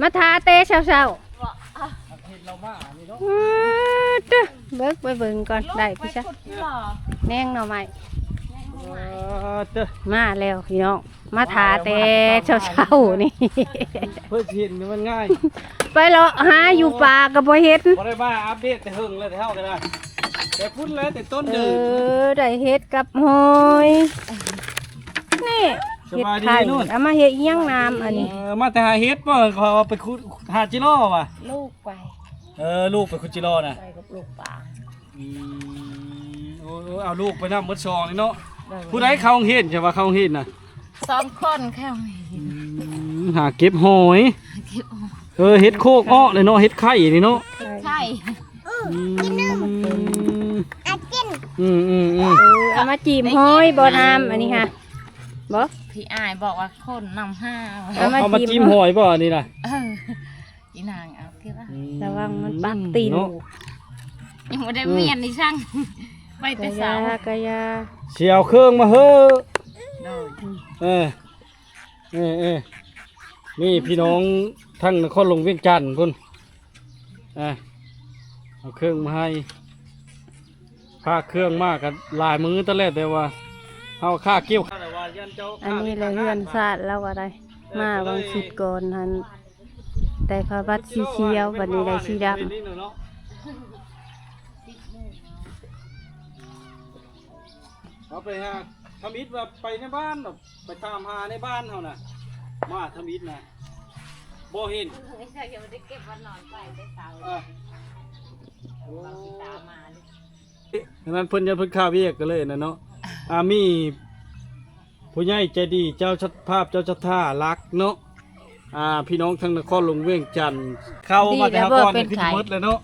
มาทาเตะเช้า เห็นเราบ้านี่เนาะ ๆตึ๊เบิกไปเบิ่งก่อนได้พี่ชะแนงหน่อไม้ เด้อ มาแล้วพี่น้องมาทาเตะเช้าๆนี่ เพื่อเห็นมันง่าย ไปเลาะหาอยู่ป่าก็บ่เห็น บ่ได้บ้าอัปเดตแต่หึงเลยแต่เท่ากันได้แต่พุ่นแล้วแต่ต้น เอ เดิน ได้เฮ็ดกับหอยนี่ ส เฮ็ด บายดี ไข่ นู่น เอามาเฮ็ดอิหยังน้ำอันนี้ มาแต่หาเฮ็ดบ่ขอไปขุดหาจิโร่ว่ะ ลูกไป ลูกไปขุดจิโร่น่ะ ไปกับลูกป่า โอ้เอาลูกไปนำหมดซองนี่เนาะผู้ใดเข้าเฮ็ดใช่ว่าเข้าเฮ็ดน่ะ 2 คนแค่ หาเก็บหอยเฮ็ดโคกอ้อเลยเนาะเฮ็ดไข่นี่เนาะ ใช่ เอามาจีบหอยบ่น้ำอันนี้ค่ะบ่ พี่อายบอกว่าคนนำห้า เอามาจิ้มหอยบ่นี่ล่ะ อีนางเอาคือว่า ระวังมันปักตีน เนาะ ยังไม่ได้เมียนนี่ช่างไปแต่ กะ สาวย ากะยา เสียวเครื่องมาเฮ้อ โดย นี่พี่น้องทั้งนครหลวงเวียงจันทน์พุ่นเอาเครื่องมาให้ค่าเครื่องมากกันหลายมื้อตอนแรกแต่ว่าเอาค่าเกี่ยว อันนี้เลยเฮือนซาดแล้วอะไรมาบางสิบก่อนหันได้ผ้าบัดสีเขียววันนี้ได้สีดำ เอาไปฮะทำอิฐว่าไปในบ้านไปตามหาในบ้านเขาน่ะมาทำอิฐนะบ่เห็น ไม่ใช่ยังไม่ได้เก็บวันนอนไปแต่สาว ตามมาเลย ดังนั้นเพิ่นจะเพิ่นข้าเวียกกันเลยนะเนาะมีผู้ใหญ่ใจดีเจ้าชัดภาพเจ้าชัดท่ารักเนาะพี่น้องทั้งนครหลวงเวียงจันทน์เข้ามาแต่ก่อนนี่คือหมดเลยเนาะ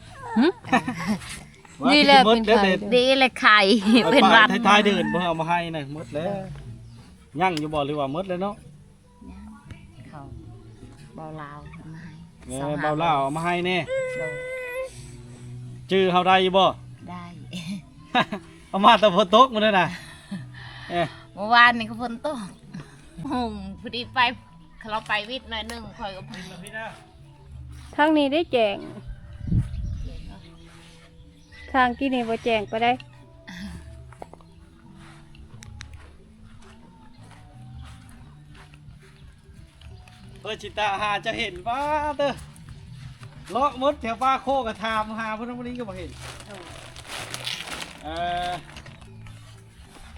นี่แหละเป็นไข่ ดีเลยไข่เป็นวัน ท้ายๆเดินเพิ่นเอามาให้น่ะหมดแล้วยั่งอยู่บ่หรือว่าหมดแล้วเนาะ เขาเบาลาวมาให้ เบาเล่าเอามาให้แน่ โดย ชื่อเฮาได้อยู่บ่ ได้ เอามาแต่ฝนตกมาเลยน่ะ เมื่อวานนี่ก็ฝนตกหุงพอดีไปเราไปวิทย์หน่อยหนึงคอยก็ไป ทางนี้ได้แจงทางที่นี่บ่แจงก็ได้ จิตาหาจะเห็นว่าเด้อเลาะมดแถวบ้าโคกระทามหาพุ่นวันนี้ก็บ่เห็น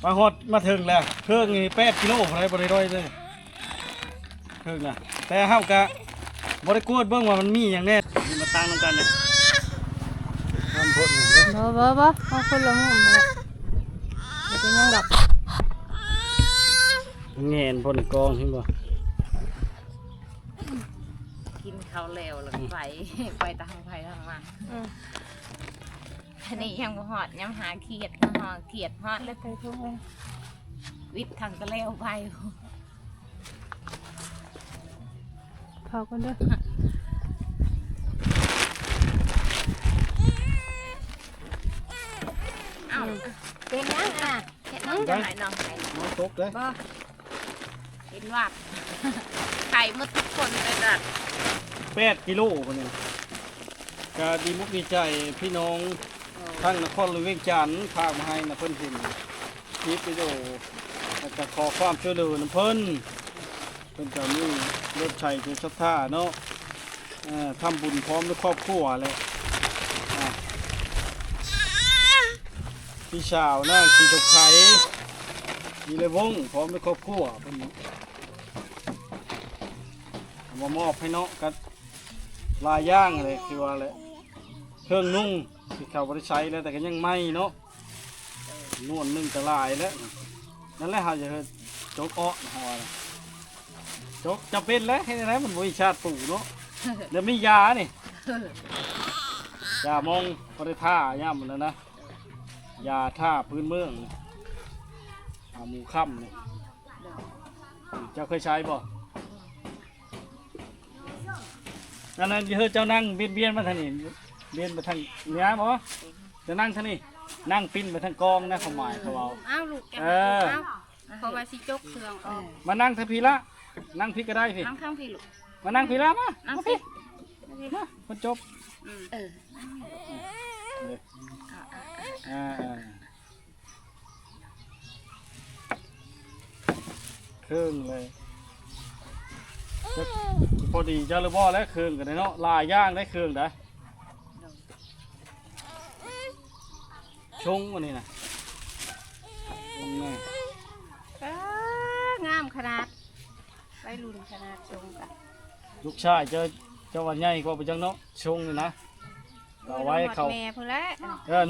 มาหดมาถึงแล้วเครื่องนี่8 กิโลอะไรบ่ได้ร้อยเลยเครื่องน่ะแต่เฮากะบ่ได้กวดเบิ่งว่ามันมีหยังแน่นี่มาตั้งนำกันเนี่ยมันพ่นอยู่เด้อ บ่เอาคนละมุมเลยบ่เป็นหยังดอก แง่นพ่นกองเห็นบ่ กินข้าวแล้วแล้วก็ไป ไปทางไปทางมาทีนี้ยังบ่หอดยังหาเขียดมาหอดเขียดหอดแล้ว ไปทุ่งเลย วิทย์ทางก็แล้วไป เผากันเด้อ เอ้า เป็นหยังอ่ะ เขียดน้องจะไหนน้องไหน มันตกเด้อ บ่ กินวัด ไข่หมดทุกคนเลยจ้ะ 8 กิโลพุ่นนี่ก็ดีมุกดีใจพี่น้องทั้งนครหลวงเวียงจันทน์พามาให้นะเพิ่นเห็นคลิปวิดีโอแล้วก็ขอความช่วยเหลือนำเพิ่นก็มีรถไถเจ้าชัดท่าเนาะทำบุญพร้อมด้วยครอบครัวแหละพี่สาวนั่งขี่ตกไข่มีเลยวงพร้อมด้วยครอบครัวเพิ่นเอามามอบให้เนาะกับลายย่างอะไรคือว่าอะไรเครื่องนุ่งที่เขาบริใช้แล้วแต่ก็ยังไม่เนาะนวลนึ่งจะลายแล้วนั่นแหละเขาจะโจกอ้อหอนะโจกจะเป็นแล้วให้อะไรมันบริชาติปู่เนาะเดี๋ยวมียานี่ยามองบริท่าย่ามมันแล้วนะยาท่าพื้นเมืองหมูค่ำนี่เจ้าเคยใช้บ่นั่นนั่นเจ้านั่งเบียนมาทางนี้เบียนมาทางเนี้ยบ่จะนั่งทางนี้นั่งปิ้นไปทางกองนะเขาหมายเขาเอา อ้าวลูกแก เออ เพราะว่าสิจกเครื่องออก มานั่งทางพี่ละนั่งพี่ก็ได้พี่ นั่งข้างพี่ลูก มานั่งพี่แล้วมา นั่ง มา สิ พี่มาคนจบ เออ เลย อ่า เครื่องเลยพอดีเจ้าหรือบ่แล้วเครื่องกันเนาะลายย่างได้เครื่องได้ชงวันนี้นะชงไง งามขนาดไปรุ่นขนาดชงกัน ลูกชายเจ้าวันใหญ่กว่าไปจังเนาะชงนี่นะเอาไว้เขา แม่พุ่นละ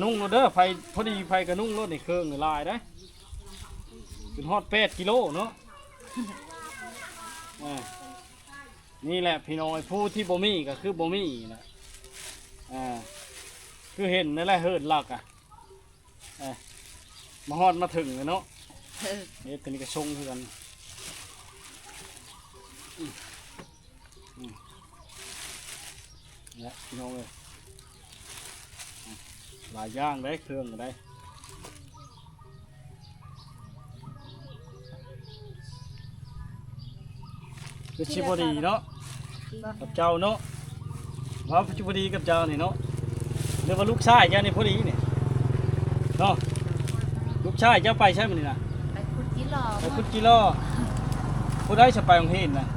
นุ่งรถเด้อไฟพอดีไฟกับนุ่งรถในเครื่องลายได้เป็นฮอด8 กิโลเนาะ นี่แหละพี่น้อยผู้ที่บ่มีก็คือบ่มีนะคือเห็นนั่นแหละเฮิร์ดหลักมาฮอดมาถึงเลยเนาะนี่ตัวนี้ก็ชงคือกันเนี่ยพี่น้องเลยหลายอย่างได้เครื่องก็ได้คือชิบดีเนาะกับเจ้าเนาะว่าชิบดีกับเจ้านี่เนาะเรียกว่าลูกชายเจ้านี่พอดีนี่เนาะลูกชายเจ้าไปใช่ไหมนี่นะ ไปขุดจิหล่อ ไปพุทธกิโลผู้ได้จะไปของเห็นนะ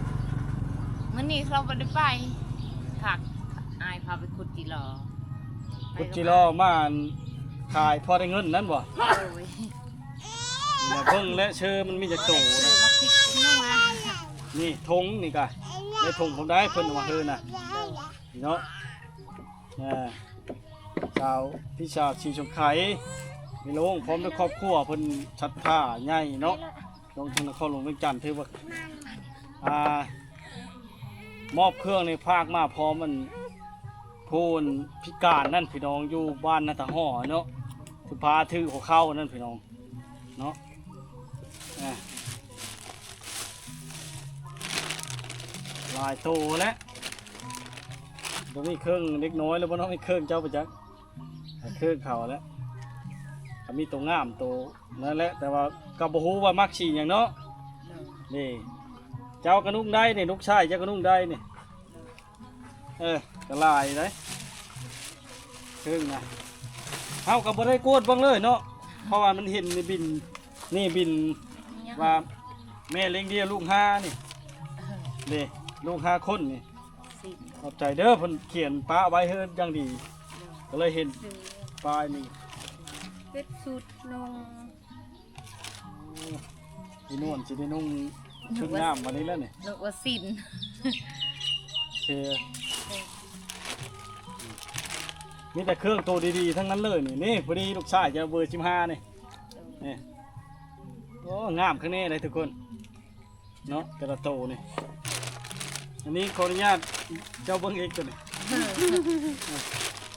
มื้อนี้เราบ่ได้ไปผักอายพาไปขุดจิหล่อ พุทธกิโลมาขายพอได้เงินนั่นบ่ โอ้ย นี่นะเพิ่งและเชื่อมันมีจากโต ซื้ นะ อมาพริกนัว นี่ทงนี่กะในทงผมได้เพิ่นเอามาเฮือน่ะนี่เนาะชาวพี่ชาวชีชมไข่มีโรงพร้อมด้วยครอบครัวเพิ่นชัดผ้าใหญ่เนาะลงทางนครหลวงเวียงจันทร์ถือว่ามอบเครื่องในภาคมาพร้อมมันพูนพิการนั่นพี่น้องอยู่บ้านนาตาห่อเนาะถือพาถือหัวเข้านั่นพี่น้องเนาะลายโตแล้วบ่มีเครื่องเล็กน้อยแล้วบ่ต้องมีเครื่องเจ้าประจักษ์เครื่องเขาแล้วก็มีตัวงามตัวนั่นแหละแต่ว่าก็บ่ฮู้ว่ามักสีหยังเนาะนี่เจ้าก็นุ่งได้นี่ลูกชายเจ้าก็นุ่งได้นี่ก็ลายได้เครื่องนะเฮาก็บ่ได้โกดเบิ่งเลยเนาะเพราะว่ามันเห็นในบินนี่บินว่าแม่เลี้ยงเดียวลูก5นี่นี่ลูก5 คนนี่ขอบใจเด้อเพิ่นเขียนป้าไว้เฮ็ดอย่างดี ก็เลยเห็นป้ายนี่ เป็ดสุดนง พี่นวลสิได้นุ่งชุดงามวันนี้แล้วนี่ นึกว่าสิน เชมีแต่เครื่องตัวดีๆทั้งนั้นเลยนี่พอดีลูกชายจะเบอร์15นี่โอ้งามข้างนี้เลยทุกคนเนาะแต่ละโตนี่อันนี้ขออนุญาตเจ้าเบิ้งเอกตัวนี้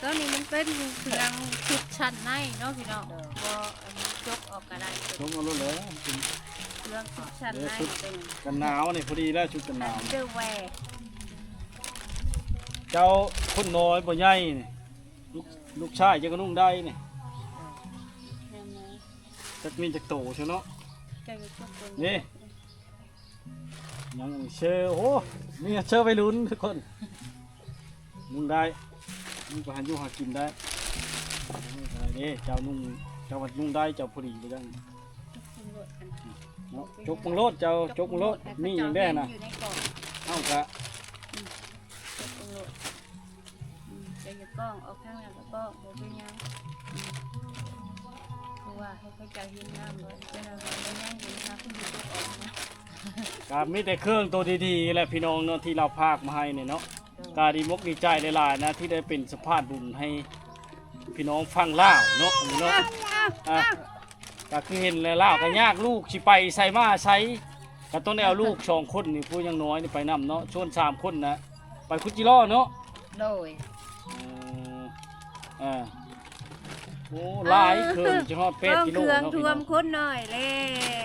ตอนนี้มันเป็นเครื่องชุดชั้นในเนาะพี่น้องบ่อันนี้ยกออกก็ได้ ชมเอาเลย เครื่องชุดชั้นในเป็น กันหนาวนี่พอดีแล้วชุดกันหนาว เดอร์แวร์ เจ้าคนน้อยบ่ใหญ่นี่ลูกชายเจ้าก็นุ่งได้นี่จักมีจักโตใช่เนาะนี่ยังเชื่อโอ้นี่เชื่อไปลุ้นทุกคนนุ่งได้นุ่งไปหาอยู่หากินได้อะไรนี่เจ้านุ่งเจ้าวัดนุ่งได้เจ้าพอดีไปจังเนาะจกมังโลดเจ้าจกมังโลดนี่ยังได้นะเอ้ากะ จะอยู่กล้องเอาข้างหน้าแล้วก็โบเป็นยังคือว่าให้เขาจะหินน้ำเลยเป็นอะไรเป็นยังหินน้ำขึ้นอยู่ตัวออกนะ ครับมีแต่เครื่องตัวดีๆแหละพี่น้องเนาะที่เราพากมาให้เนี่ยเนาะกาดีมกดีใจหลายๆนะที่ได้เป็นสะพานบุญให้พี่น้องฟังล่าวเนาะอันนี้เนาะก็คือเห็นแล้วล่าวก็ยากลูกสิไปใส่มาใช้ก็ต้องได้เอาลูก2 คนนี่ผู้ยังน้อยนี่ไปนำเนาะชวน3 คนนะไปคุจิโร่เนาะ โดย โอ้หลายเครื่องจะฮอด8 กิโล เครื่อง เนาะ ท่ พี่ ว น้อ ม ง คนหน่อยแล้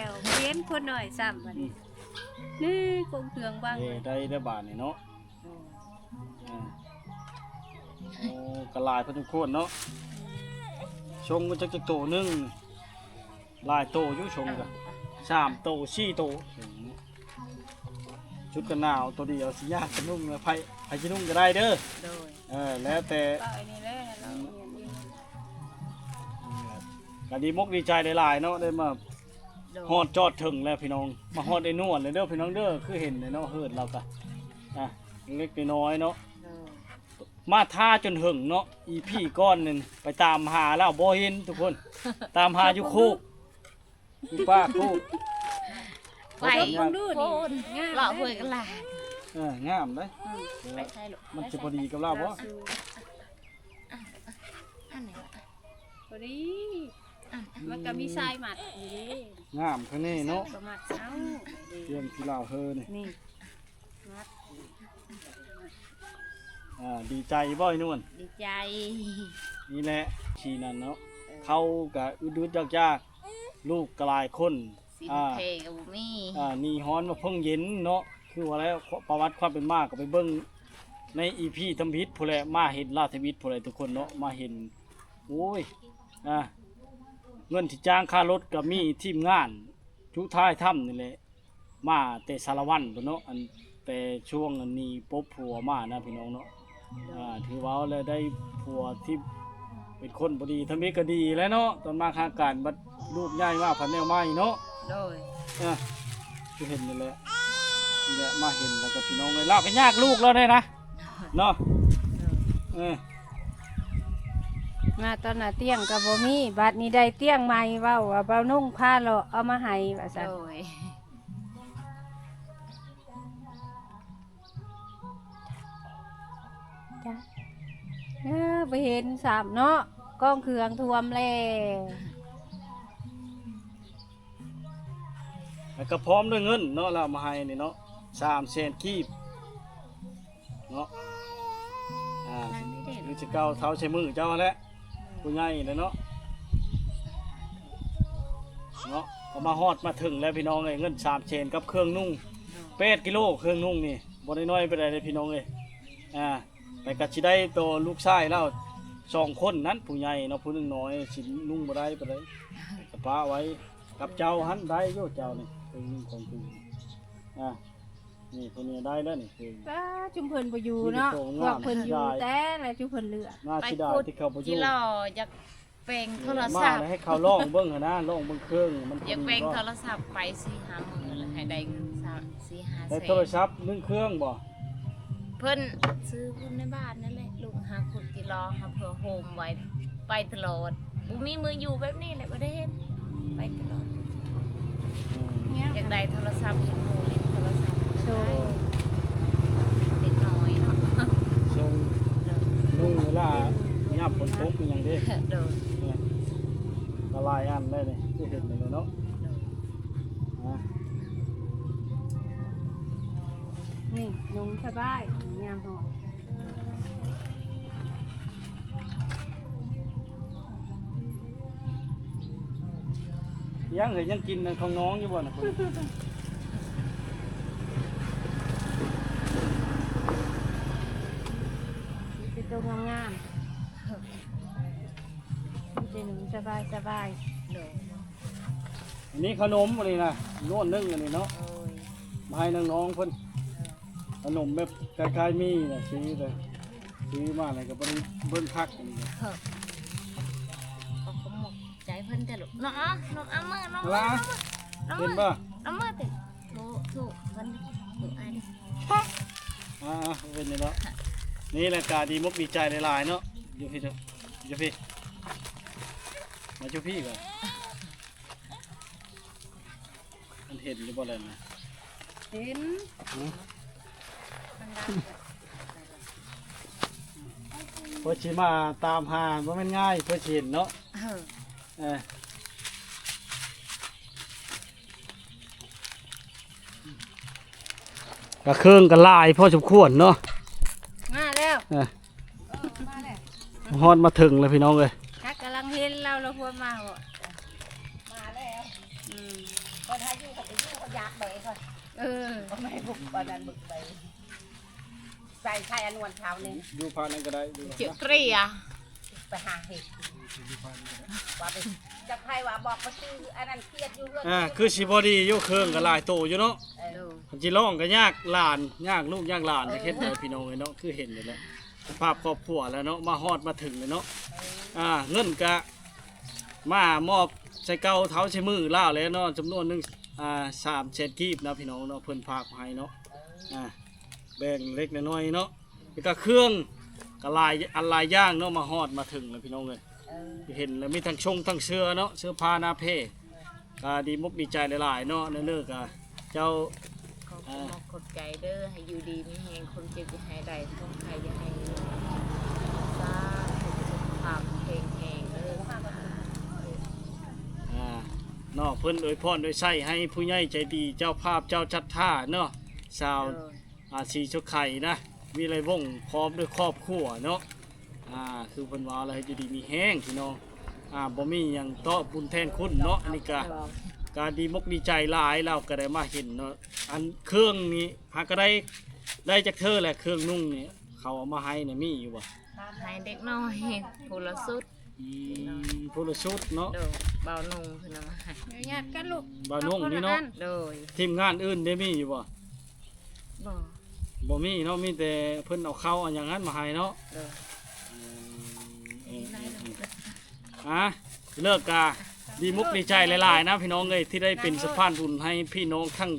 วเลี้ยนคนหน่อยซ้ำวันนี้นี่กงเครื่องบ้าง ได้บาทนี่เนาะโอ้กระลายพอสมควรเนาะชงก็จักโตนึงลายโตอยู่ชงกัน3 โต 4 โต ชุดกันหนาวตัวเดียวสิยากกันนุ่งเลยไผสินุ่งก็ได้เด้อ โดย แล้วแต่ ก็อันนี้แหละเราเรียนเอง ก็ดีมกดีใจหลายๆเนาะได้มา โดย ฮอดจอดถึงแล้วพี่น้องมาฮอดได้นวดเลยเด้อพี่น้องเด้อคือเห็นเลยเนาะเฮิดเราก็เล็กๆน้อยๆเนาะ โดย มาท่าจนหึงเนาะอีพี่ก้อนหนึงไปตามหาแล้วบ่เห็นทุกคน ตามหาอยู่โคกอยู่ป้าโคก ไปโคนเลาะห้วยกันล่ะ งามเด้ ไปใช่ลูก มันสิพอดีกับเราบ่ อันไหนวะ พอดีมันก็มีทรายหมัดอยู่ดิ งามคือนี่เนาะ ประมาทเอ้า เตรียมที่ลาวเฮอนี่ นี่มัด ดีใจบ่อยนวล ดีใจ นี่แหละชีนั่นเนาะเขาก็อึดๆยากๆลูกก็หลายคน สินเพกับบุมี นี่ฮ้อนมาเพิ่งเย็นเนาะคือว่าแล้วประวัติความเป็นมาก็ไปเบิ่งในอีพีทำพิษผู้แลมาเห็นราชวิทย์ผู้แลทุกคนเนาะมาเห็นโอ้ยเงินที่จ้างค่ารถก็มีทีมงานชุท้ายถ้ำนี่แหละมาแต่สารวันเนาะอันแต่ช่วงอันนี้ปบผัวมานะพี่น้องเนาะถือว่าแล้วได้ผัวที่เป็นคนบ่ดีทำนี้ก็ดีแล้วเนาะตอนมาค้าการบัดรูปใหญ่มากพันแนวไม้เนาะ โดย คือเห็นนี่แหละนี่แหละมาเห็นแล้วก็พี่น้องเลยลาไปยากลูกแล้วได้นะเนาะ มาตอนน่ะเตี้ยงกับบ่มีบัดนี้ได้เตี้ยงใหม่เว้าว่าเบานุ่งผ้าเราเอามาให้ว่าซั่น โดย จ้ะไปเห็นสามเนาะกล้องเครื่องท่วมแล้ว แล้วก็พร้อมด้วยเงินเนาะแล้วมาให้นี่เนาะ300,000กีบเนาะหรือจะเก้าเท้าใช้มือเจ้าแหละผู้ใหญ่เลยเนาะเอามาฮอดมาถึงแล้วพี่น้องเลยเงิน300,000กับเครื่องนุ่ง8 กิโลเครื่องนุ่งนี่บ่ได้น้อยไปได้เลยพี่น้องเลยไปกัดสิได้ตัวลูกชายแล้ว2 คนนั้นผู้ใหญ่เนาะผู้หนึงน้อยสินุ่งบ่ได้ไปได้สปาไว้กับเจ้าหันได้โยเจ้านี่เครื่องนุ่งของคุณนี่คนนี้ได้แล้วนี่คือ ป้าจุมเพิ่นบ่อยู่เนาะพวกเพิ่นอยู่แต่แล้วจุมเพิ่นเหลือ น่าสิได้ที่เขาบ่อ ที่ ยู่ เราอยากแปลงโทร มา ศัพท์ แล้วให้เขาลองเบิ่งหั่นนะลองเบิ่งเครื่องมัน อยากแปลงโทรศัพท์ไป4-5 มื้อแล้วให้ได้เงิน4-5 ได้ แส โทร น ศัพท์1เครื่องบ่ เพิ่นซื้อเพิ่นในบ้านนั่นแหละลูกหาขุดกิโลหาเพื่อโฮมไว้ไปตลอดบ่มีมืออยู่แบบนี้แหละบ่ได้เห็นไปตลอดอยากได้โทรศัพท์อีกหมู่เล่นโทรศัพท์ โชว์ เด็กน้อยเนาะ ส่งนุ่งเวลายับฝนตกอหย่างเด้ เดิน เนี่ยละลายอันได้เลยคือเห็นเลยเนาะอ่ะ นี่นุ่งสบายยามหอม ยังเหยยังกินของน้องอยู่บ่น่ะคุณ เป็นตัวงามๆเป็นหนุ่มสบาย เดิน อันนี้ขนมอันนี้นะโน่นนึ่งอันนี้เนาะ โอ้ย มาให้น้องๆเพิ่นขนมแบบคล้ายๆมีน่ะซื้อเลยซื้อมาอะไรก็บ่ได้เบิ่งคักอันนี้ เฮ้อเอาขมกใจเพิ่นแต่ลูกเนาะน้องเอามือน้อง อะไรเห็นป่ะ น้องมือติถูกเพิ่นถูกอัน เป็นนี่เนาะนี่แหละกาดีมกดีใจหลายๆเนาะอยู่พี่เถอะอยู่พี่มาอยู่พี่ก่อนมันเห็นหรือบ่อะไรนะ เห็น เพื่อชิมาตามหาว่ามันง่ายเพื่อชินเนาะ เออ กระเครื่องกระลายพอสมควรเนาะ มาแล้ว มาแล้วฮอดมาถึงเลยพี่น้องเลย ถ้ากำลังเห็นเราพวกมาบ่ มาแล้วก็ถ้าอยู่กับไปอยู่ก็อยากไปก่อน ก็ไม่บุกบาดันบุกไปใส่ไข่อนวนเช้านี่ ดูพานั่นก็ได้ดู เจียวเกลีย ไปหาเห็ดว่าไปจะใครว่าบอกมาซื้ออันนั้นเครียดอยู่เรื่อง คือสิบ่ดีอยู่เครื่องก็หลายโตอยู่เนาะ โดย สิร้องก็ยากหลานยากลูกยากหลานเฮ็ดให้พี่น้องเนาะคือเห็นอยู่แล้วสภาพครอบครัวแล้วเนาะมาฮอดมาถึงเลยเนาะเงินก็มามอบใส่เก่าเท้าใช้มือล่าแล้วเนาะจำนวนหนึง3 เศษกีบนะพี่น้องเนาะเพิ่นฝากมาให้เนาะแบ่งเล็กน้อยเนาะแล้วก็เครื่องก็หลายอันหลายอย่างเนาะมาฮอดมาถึงเลยพี่น้องเลยเห็นแล้วมีทั้งชงทั้งเสื้อเนาะเสื้อผ้าหน้าเพก็ดีมุกดีใจหลายๆเนาะในเลิกอ่ะเจ้า ขอบคุณขอบใจเด้อให้อยู่ดีมีแหงคนเจ็บอย่าให้ได้คนไข้อย่าให้สาธุสุขภาพแข็งแรงเด้อ เนาะเพิ่นอวยพรโดยใส่ให้ผู้ใหญ่ใจดีเจ้าภาพเจ้าชัดท่าเนาะชาวสีชกไข่นะมีไรวงพร้อมด้วยครอบครัวเนาะคือเพิ่นว่าอะไรให้อยู่ดีมีแห้งพี่น้องบ่มีหยังตอบบุญแทนคุณเนาะอันนี้ก็การดีมกดีใจหลายเราก็ได้มาเห็นเนาะอันเครื่องนี้หากก็ได้จากเธอแหละเครื่องนุ่งนี่เขาเอามาให้เนี่ยมีอยู่บ่ ให้เด็กน้อยผู้ละสุด ผู้ละชุดเนาะ โดยเบานุ่งเพิ่นเอามาให้ ญาติกันลูก บ่นุ่งนี่เนาะ โดย ทีมงานอื่นได้มีอยู่บ่ บ่ บ่มีเนาะมีแต่เพิ่นเอาเข้าวเอาอย่างนั้นมาให้เนาะ โดย เลิกกาดีมุกดีใจหลายๆนะพี่น้องเลยที่ได้เป็นสะพานบุญให้พี่น้องทั้ง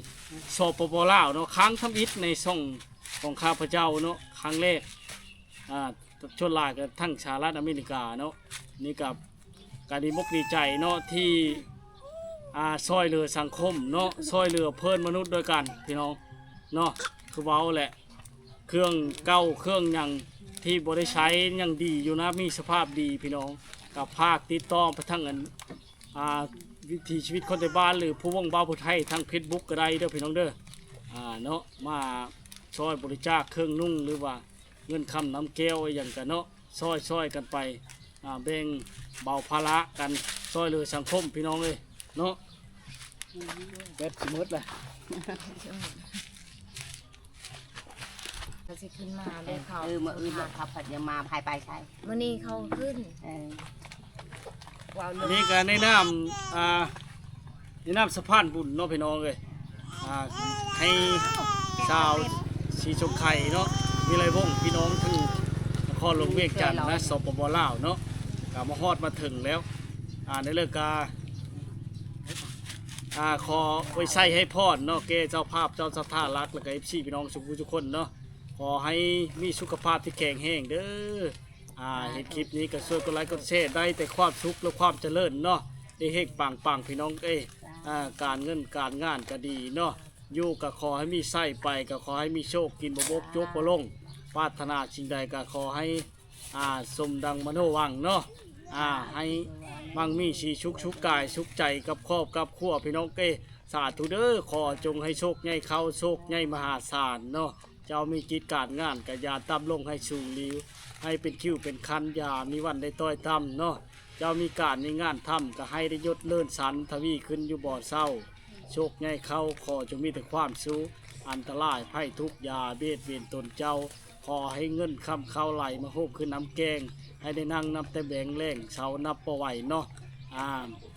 สปปลาวเนาะครั้งทำอิฐในช่องของข้าพเจ้าเนาะครั้งแรกชนลายกับทั้งสหรัฐอเมริกาเนาะนี่กับการดีมุกดีใจเนาะที่ซอยเรือสังคมเนาะซอยเรือเพื่อนมนุษย์ด้วยกันพี่น้องเนาะคือเว้าแหละเครื่องเก่าเครื่องยังที่บริใช้ยังดีอยู่นะมีสภาพดีพี่น้องกับภาคติดต่อไปทั้งวิถีชีวิตคนในบ้านหรือผู้ว่องบ้าผู้ไทยทั้งเฟซบุ๊กก็ได้เด้อพี่น้องเด้อเนาะมาช่วยบริจาคเครื่องนุ่งหรือว่าเงินคำน้ำแก้วอย่างกันเนาะช่วยกันไปแบ่งเบาภาระกันช่วยเหลือสังคมพี่น้องเลยเนาะเบ็ดสมมติเลย เขาสิขึ้นมาได้เขา มาอื่นครับผัดยังมาภายไปใช่ มื้อนี้เขาขึ้นว้าว อันนี้ก็ในน้ำสะพานบุญเนาะพี่น้องเลยให้ชาวสีชมไข่เนาะมีไรวงพี่น้องทั้งนครหลวงเวียงจันทน์นะสปปลาวเนาะกมาฮอดมาถึงแล้วในเรื่องขอไว้ใส่ให้พรเนาะเกเจ้าภาพเจ้าสถารักแล้วก็FCพี่น้องทุกคนเนาะขอให้มีสุขภาพที่แข็งแรงเด้อเห็นคลิปนี้ก็ช่วยกดไลค์กดแชร์ได้แต่ความสุขและความเจริญเนาะได้เฮกปังพี่น้องการเงินการงานก็ดีเนาะอยู่ก็ขอให้มีไส้ไปก็ขอให้มีโชคกินบ่บกยกบ่ลงปรารถนาสิ่งใดก็ขอให้สมดังมโนวังเนาะให้มั่งมีชีชุกกายชุกใจกับครอบกับครัวพี่น้องสาธุเด้อขอจงให้โชคใหญ่เข้าโชคใหญ่มหาศาลเนาะเจ้ามีกิจการงานก็อย่าต่ำลงให้สูงลิ้วให้เป็นคิวเป็นคันอย่ามีวันได้ต้อยต่ำเนาะเจ้ามีการมีงานทำก็ให้ได้ยศเลื่อนสันทวีขึ้นอยู่บ่อเศร้าโชคใหญ่เข้าขอจงมีแต่ความสู้อันตรายไพ่ทุกยาเบียดเบียนตนเจ้าขอให้เงินคำเข้าไหลมาโฮบขึ้นน้ำแกงให้ได้นั่งนับแต่แบงแรงเสานับปะไหวเนาะ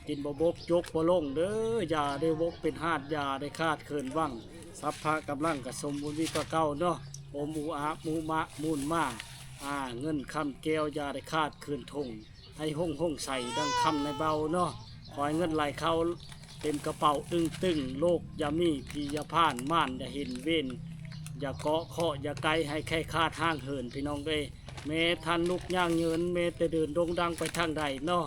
กินบกยกบ่ลงเด้ออย่าได้บกเป็นหาดอย่าได้คาดเขินว่างสัพพะกำลังกับสมบูรณ์วิกเก้าเนาะโอมูอามูมะมูลมาเงินคำแก้วอย่าได้คาดเขินทงให้ห้องใส่ดังคำในเบาเนาะขอให้เงินไหลเข้าเต็มกระเป๋าตึงโลกอย่ามีพี่อย่าผ่านม่านอย่าเห็นเว้นอย่าเกาะเคาะอย่าไกลให้แค่คาดห้างเหินพี่น้องเอ้ยแม้ท่านลุกย่างเงินแม้แต่เดินโด่งดังไปทางใดเนาะ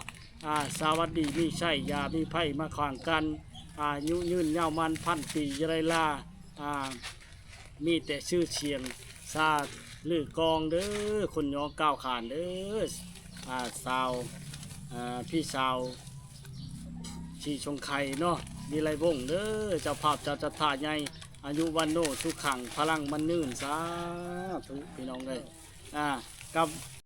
สวัสดีมีใช่ยามีไพ่มาขวางกันยุยืนยาวมันพันปียไรลามีแต่ชื่อเชียงซาลือกองเด้อคนย้อก้าวขานเด้อสาวพี่สาวชีชงไข่เนาะมีไรวงเด้อเจ้าภาพเจ้าจัตตาใหญ่อายุวันโนทุกขังพลังมันนื่นสาธุพี่น้องเลยกับ